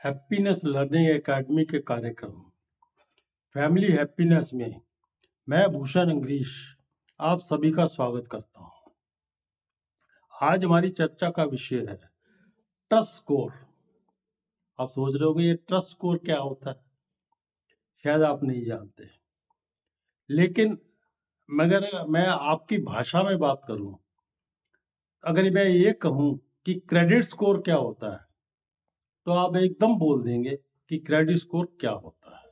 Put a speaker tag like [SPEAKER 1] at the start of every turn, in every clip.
[SPEAKER 1] Happiness learning academy के कार्यक्रम family happiness में मैं भूषण अंग्रीश आप सभी का स्वागत करता हूं। आज हमारी चर्चा का विषय है ट्रस्ट स्कोर। आप सोच रहे होंगे ये ट्रस्ट स्कोर क्या होता है, शायद आप नहीं जानते, लेकिन मगर मैं आपकी भाषा में बात करूं, अगर मैं ये कहूं कि क्रेडिट स्कोर क्या होता है तो आप एकदम बोल देंगे कि क्रेडिट स्कोर क्या होता है,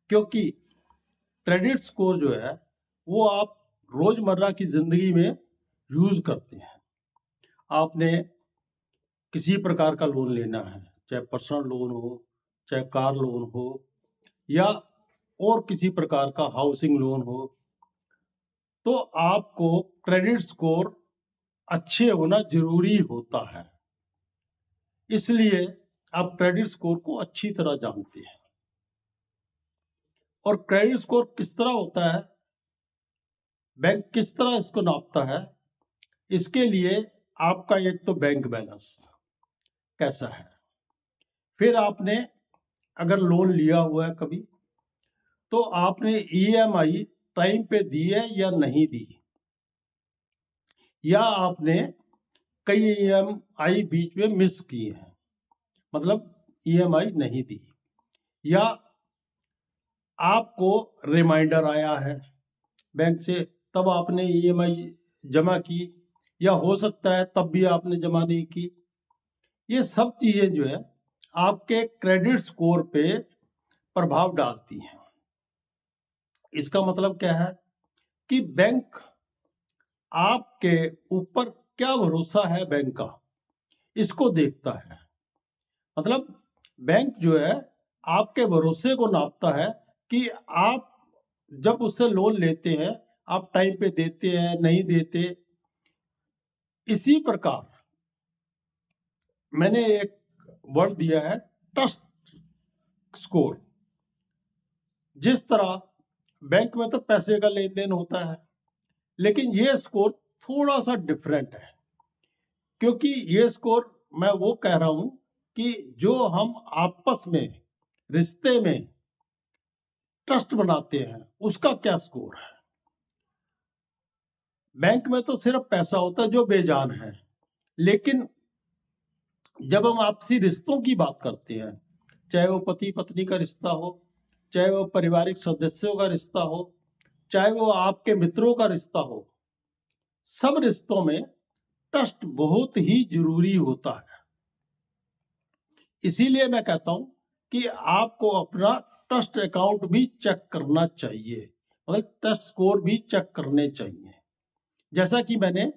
[SPEAKER 1] क्योंकि क्रेडिट स्कोर जो है वो आप रोजमर्रा की जिंदगी में यूज करते हैं। आपने किसी प्रकार का लोन लेना है, चाहे पर्सनल लोन हो, चाहे कार लोन हो, या और किसी प्रकार का हाउसिंग लोन हो, तो आपको क्रेडिट स्कोर अच्छे होना जरूरी होता है। इसलिए आप क्रेडिट स्कोर को अच्छी तरह जानते हैं। और क्रेडिट स्कोर किस तरह होता है, बैंक किस तरह इसको नापता है, इसके लिए आपका एक तो बैंक बैलेंस कैसा है, फिर आपने अगर लोन लिया हुआ है कभी तो आपने ईएमआई टाइम पे दी है या नहीं दी, या आपने कई ईएमआई बीच में मिस की हैं, मतलब ईएमआई नहीं दी, या आपको रिमाइंडर आया है बैंक से तब आपने ईएमआई जमा की, या हो सकता है तब भी आपने जमा नहीं की। ये सब चीजें जो है आपके क्रेडिट स्कोर पे प्रभाव डालती हैं। इसका मतलब क्या है कि बैंक आपके ऊपर क्या भरोसा है बैंक का, इसको देखता है। मतलब बैंक जो है आपके भरोसे को नापता है कि आप जब उससे लोन लेते हैं आप टाइम पे देते हैं नहीं देते। इसी प्रकार मैंने एक वर्ड दिया है ट्रस्ट स्कोर। जिस तरह बैंक में तो पैसे का लेन देन होता है, लेकिन ये स्कोर थोड़ा सा डिफरेंट है, क्योंकि ये स्कोर मैं वो कह रहा हूं कि जो हम आपस में रिश्ते में ट्रस्ट बनाते हैं उसका क्या स्कोर है। बैंक में तो सिर्फ पैसा होता है जो बेजान है, लेकिन जब हम आपसी रिश्तों की बात करते हैं, चाहे वो पति पत्नी का रिश्ता हो, चाहे वो पारिवारिक सदस्यों का रिश्ता हो, चाहे वो आपके मित्रों का रिश्ता हो, सब रिश्तों में ट्रस्ट बहुत ही जरूरी होता है। इसीलिए मैं कहता हूं कि आपको अपना ट्रस्ट अकाउंट भी चेक करना चाहिए, मतलब ट्रस्ट स्कोर भी चेक करने चाहिए। जैसा कि मैंने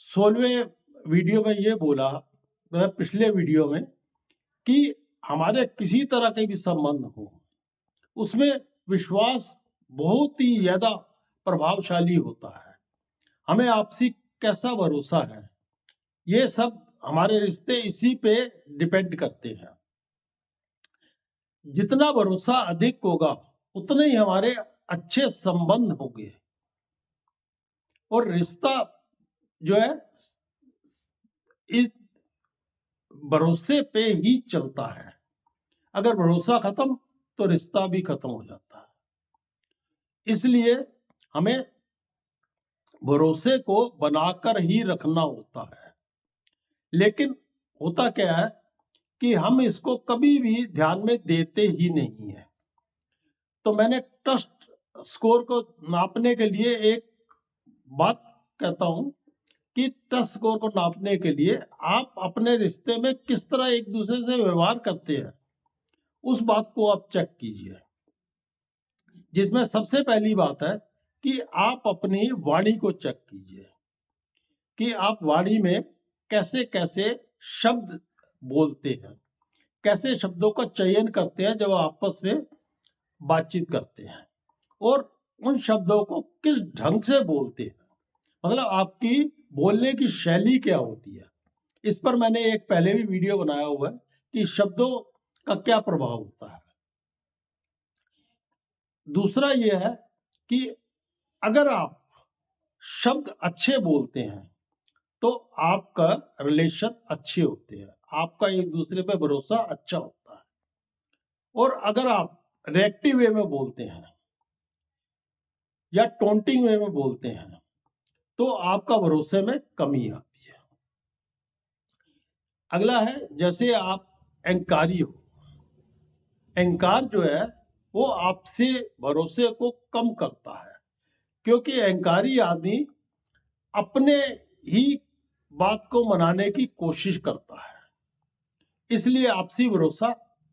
[SPEAKER 1] 16वें वीडियो में ये बोला, पिछले वीडियो में, कि हमारे किसी तरह के भी संबंध हो उसमें विश्वास बहुत ही ज्यादा प्रभावशाली होता है। हमें आपसी कैसा भरोसा है, ये सब हमारे रिश्ते इसी पे डिपेंड करते हैं। जितना भरोसा अधिक होगा उतने ही हमारे अच्छे संबंध होंगे, और रिश्ता जो है इस भरोसे पे ही चलता है। अगर भरोसा खत्म तो रिश्ता भी खत्म हो जाता है। इसलिए हमें भरोसे को बनाकर ही रखना होता है। लेकिन होता क्या है कि हम इसको कभी भी ध्यान में देते ही नहीं है। तो मैंने ट्रस्ट स्कोर को नापने के लिए एक बात कहता हूं कि ट्रस्ट स्कोर को नापने के लिए आप अपने रिश्ते में किस तरह एक दूसरे से व्यवहार करते हैं उस बात को आप चेक कीजिए। जिसमें सबसे पहली बात है कि आप अपनी वाणी को चेक कीजिए कि आप वाणी में कैसे कैसे शब्द बोलते हैं, कैसे शब्दों का चयन करते हैं जब आपस में बातचीत करते हैं, और उन शब्दों को किस ढंग से बोलते हैं, मतलब आपकी बोलने की शैली क्या होती है। इस पर मैंने एक पहले भी वीडियो बनाया हुआ है कि शब्दों का क्या प्रभाव होता है। दूसरा यह है कि अगर आप शब्द अच्छे बोलते हैं तो आपका रिलेशन अच्छे होते हैं, आपका एक दूसरे पे भरोसा अच्छा होता है। और अगर आप रिएक्टिव वे में बोलते हैं या टोंटिंग वे में बोलते हैं तो आपका भरोसे में कमी आती है। अगला है, जैसे आप अहंकारी हो। अहंकार जो है वो आपसे भरोसे को कम करता है, क्योंकि अहंकारी आदमी अपने ही बात को मनाने की कोशिश करता है, इसलिए आपसी भरोसा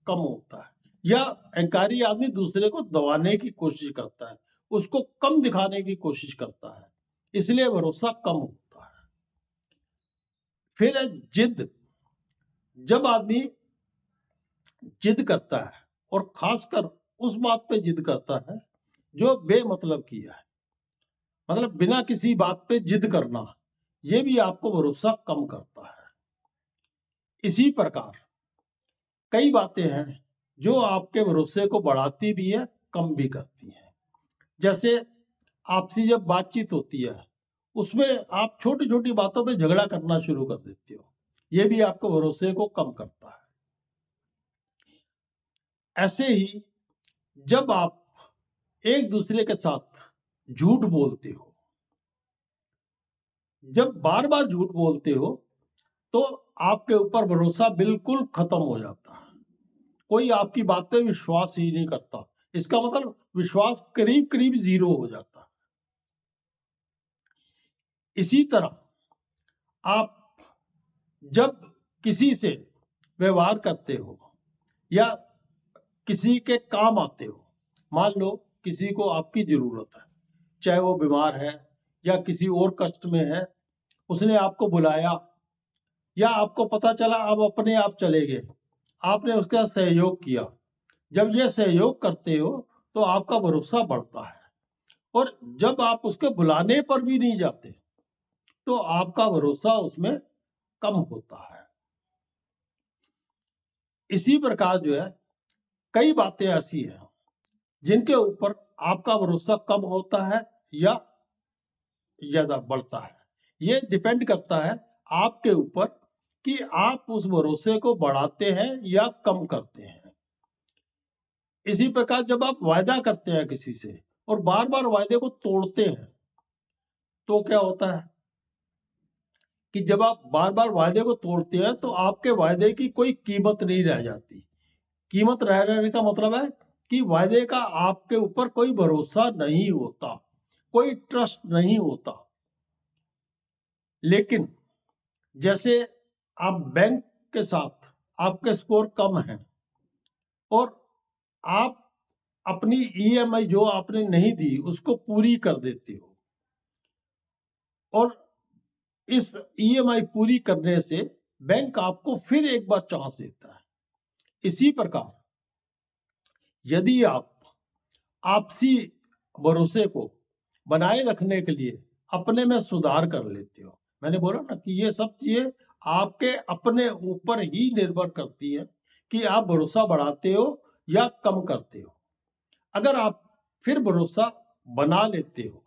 [SPEAKER 1] कम होता है। या अहंकारी आदमी दूसरे को दबाने की कोशिश करता है, उसको कम दिखाने की कोशिश करता है, इसलिए भरोसा कम होता है। फिर है जिद। जब आदमी जिद करता है और खासकर उस बात पे जिद करता है जो बेमतलब की है, मतलब बिना किसी बात पे जिद करना, ये भी आपको भरोसा कम करता है। इसी प्रकार कई बातें हैं जो आपके भरोसे को बढ़ाती भी है, कम भी करती हैं। जैसे आपसी जब बातचीत होती है उसमें आप छोटी छोटी बातों पे झगड़ा करना शुरू कर देते हो, ये भी आपको भरोसे को कम करता है। ऐसे ही जब आप एक दूसरे के साथ झूठ बोलते हो, जब बार बार झूठ बोलते हो तो आपके ऊपर भरोसा बिल्कुल खत्म हो जाता है, कोई आपकी बात पे विश्वास ही नहीं करता, इसका मतलब विश्वास करीब करीब जीरो हो जाता है। इसी तरह आप जब किसी से व्यवहार करते हो या किसी के काम आते हो, मान लो किसी को आपकी जरूरत है, चाहे वो बीमार है या किसी और कष्ट में है, उसने आपको बुलाया या आपको पता चला अब अपने आप चले गए, आपने उसका सहयोग किया। जब ये सहयोग करते हो तो आपका भरोसा बढ़ता है, और जब आप उसके बुलाने पर भी नहीं जाते तो आपका भरोसा उसमें कम होता है। इसी प्रकार जो है कई बातें ऐसी हैं जिनके ऊपर आपका भरोसा कम होता है या ज्यादा बढ़ता है। ये डिपेंड करता है आपके ऊपर कि आप उस भरोसे को बढ़ाते हैं या कम करते हैं। इसी प्रकार जब आप वायदा करते हैं किसी से और बार बार वायदे को तोड़ते हैं तो क्या होता है कि जब आप बार बार वायदे को तोड़ते हैं तो आपके वायदे की कोई कीमत नहीं रह जाती। कीमत रह जाने का मतलब है कि वायदे का आपके ऊपर कोई भरोसा नहीं होता, कोई ट्रस्ट नहीं होता। लेकिन जैसे आप बैंक के साथ आपके स्कोर कम है और आप अपनी ईएमआई जो आपने नहीं दी उसको पूरी कर देते हो, और इस ईएमआई पूरी करने से बैंक आपको फिर एक बार चांस देता है। इसी प्रकार यदि आप आपसी भरोसे को बनाए रखने के लिए अपने में सुधार कर लेते हो, मैंने बोला ना कि ये सब चीजें आपके अपने ऊपर ही निर्भर करती है कि आप भरोसा बढ़ाते हो या कम करते हो। अगर आप फिर भरोसा बना लेते हो,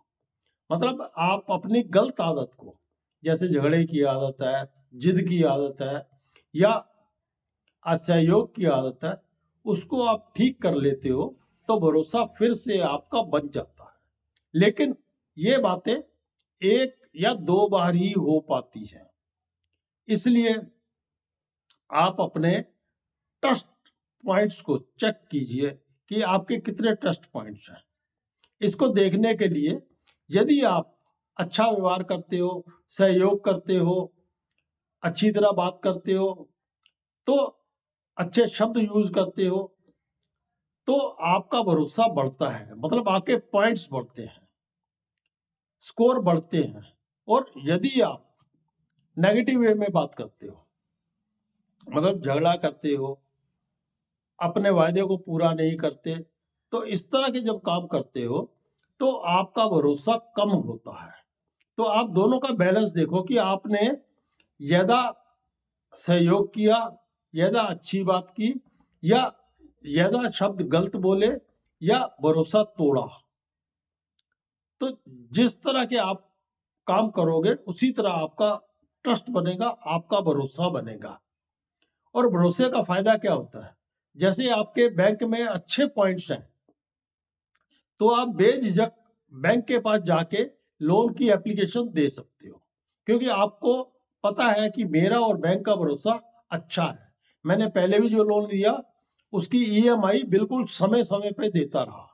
[SPEAKER 1] मतलब आप अपनी गलत आदत को, जैसे झगड़े की आदत है, जिद की आदत है या असहयोग की आदत है, उसको आप ठीक कर लेते हो तो भरोसा फिर से आपका बन जाता है। लेकिन ये बातें एक या दो बार ही हो पाती हैं, इसलिए आप अपने ट्रस्ट पॉइंट्स को चेक कीजिए कि आपके कितने ट्रस्ट पॉइंट्स हैं। इसको देखने के लिए यदि आप अच्छा व्यवहार करते हो, सहयोग करते हो, अच्छी तरह बात करते हो, तो अच्छे शब्द यूज करते हो, तो आपका भरोसा बढ़ता है, मतलब आपके पॉइंट्स बढ़ते हैं, स्कोर बढ़ते हैं। और यदि आप नेगेटिव वे में बात करते हो, मतलब झगड़ा करते हो, अपने वायदे को पूरा नहीं करते, तो इस तरह के जब काम करते हो तो आपका भरोसा कम होता है। तो आप दोनों का बैलेंस देखो कि आपने ज्यादा सहयोग किया, ज्यादा अच्छी बात की, या ज्यादा शब्द गलत बोले या भरोसा तोड़ा। तो जिस तरह के आप काम करोगे उसी तरह आपका ट्रस्ट बनेगा, आपका भरोसा बनेगा। और भरोसे का फायदा क्या होता है, जैसे आपके बैंक में अच्छे पॉइंट्स हैं तो आप बेझिझक बैंक के पास जाके लोन की एप्लीकेशन दे सकते हो, क्योंकि आपको पता है कि मेरा और बैंक का भरोसा अच्छा है। मैंने पहले भी जो लोन लिया उसकी ईएमआई बिल्कुल समय समय पे देता रहा,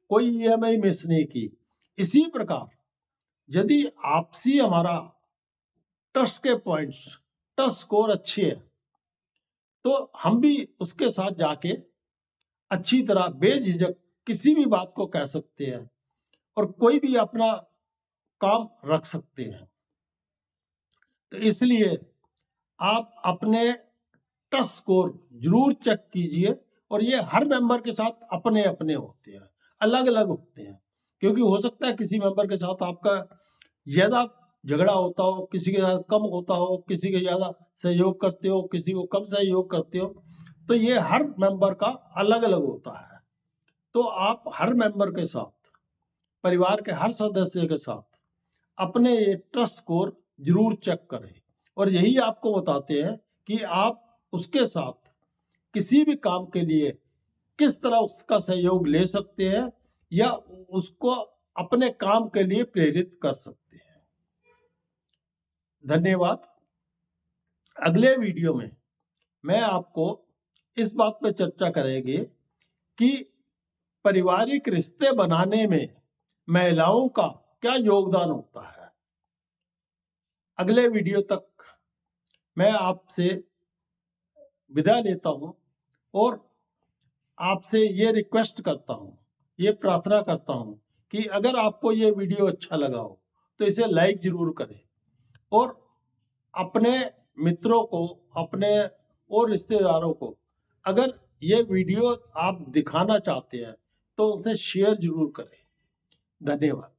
[SPEAKER 1] कोई ईएमआई मिस नहीं की। इसी प्रकार यदि आपसी हमारा ट्रस्ट के पॉइंट्स, ट्रस्ट स्कोर अच्छे है तो हम भी उसके साथ जाके अच्छी तरह बेझिझक किसी भी बात को कह सकते हैं और कोई भी अपना काम रख सकते हैं। तो इसलिए आप अपने ट्रस्ट स्कोर जरूर चेक कीजिए, और ये हर मेंबर के साथ अपने अपने होते हैं, अलग अलग होते हैं, क्योंकि हो सकता है किसी मेंबर के साथ आपका ज्यादा झगड़ा होता हो, किसी के साथ कम होता हो, किसी के ज्यादा सहयोग करते हो, किसी को कम सहयोग करते हो, तो ये हर मेंबर का अलग अलग होता है। तो आप हर मेंबर के साथ, परिवार के हर सदस्य के साथ अपने ये ट्रस्ट स्कोर जरूर चेक करें, और यही आपको बताते हैं कि आप उसके साथ किसी भी काम के लिए किस तरह उसका सहयोग ले सकते हैं या उसको अपने काम के लिए प्रेरित कर सकते हैं। धन्यवाद। अगले वीडियो में मैं आपको इस बात पर चर्चा करेंगे कि पारिवारिक रिश्ते बनाने में महिलाओं का क्या योगदान होता है। अगले वीडियो तक मैं आपसे विदा लेता हूं और आपसे ये रिक्वेस्ट करता हूं, ये प्रार्थना करता हूं कि अगर आपको ये वीडियो अच्छा लगा हो तो इसे लाइक जरूर करें, और अपने मित्रों को, अपने और रिश्तेदारों को अगर ये वीडियो आप दिखाना चाहते हैं तो उनसे शेयर जरूर करें। धन्यवाद।